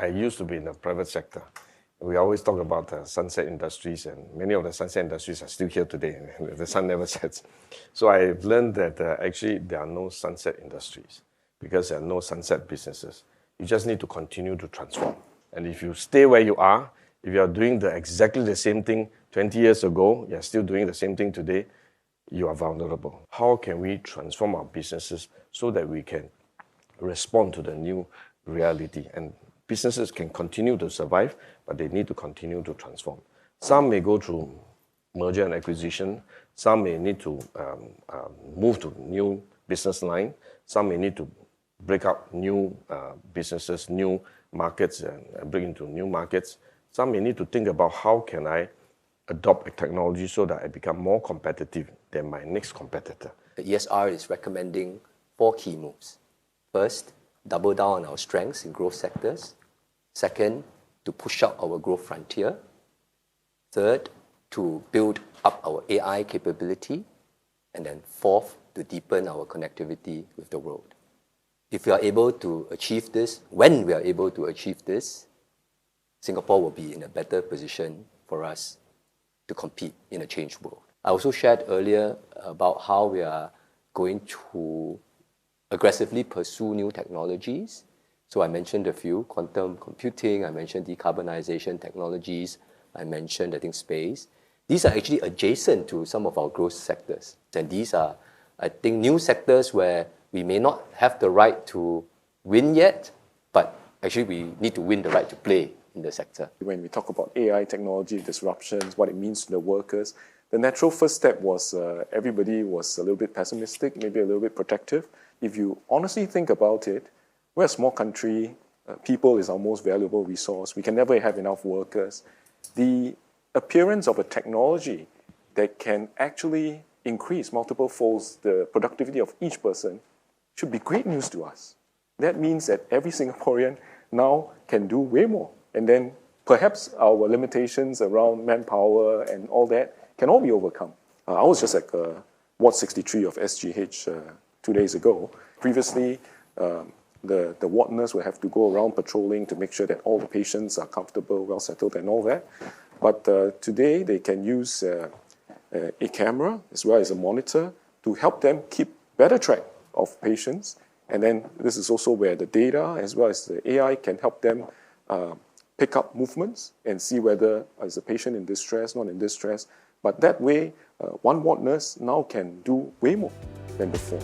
I used to be in the private sector. We always talk about the sunset industries, and many of the sunset industries are still here today. The sun never sets. So I've learned that actually there are no sunset industries because there are no sunset businesses. You just need to continue to transform. And if you stay where you are, if you are doing exactly the same thing 20 years ago, you're still doing the same thing today, you are vulnerable. How can we transform our businesses so that we can respond to the new reality? And businesses can continue to survive, but they need to continue to transform. Some may go through merger and acquisition. Some may need to move to new business line. Some may need to break up new businesses, new markets, and break into new markets. Some may need to think about how can I adopt a technology so that I become more competitive than my next competitor. The ESR is recommending 4 key moves. First, double down on our strengths in growth sectors. Second, to push out our growth frontier. Third, to build up our AI capability. And then fourth, to deepen our connectivity with the world. If we are able to achieve this, when we are able to achieve this, Singapore will be in a better position for us to compete in a changed world. I also shared earlier about how we are going to aggressively pursue new technologies. So I mentioned a few: quantum computing, I mentioned decarbonization technologies, I mentioned, space. These are actually adjacent to some of our growth sectors. And these are, new sectors where we may not have the right to win yet, but actually we need to win the right to play in the sector. When we talk about AI technology disruptions, what it means to the workers, the natural first step was everybody was a little bit pessimistic, maybe a little bit protective. If you honestly think about it, we're a small country, people is our most valuable resource, we can never have enough workers. The appearance of a technology that can actually increase multiple folds the productivity of each person should be great news to us. That means that every Singaporean now can do way more. And then perhaps our limitations around manpower and all that can all be overcome. I was just at Ward 63 of SGH 2 days ago. Previously, the ward nurse will have to go around patrolling to make sure that all the patients are comfortable, well settled and all that. But today they can use a camera as well as a monitor to help them keep better track of patients. And then this is also where the data as well as the AI can help them pick up movements and see whether is the patient in distress, not in distress. But that way, one ward nurse now can do way more than before.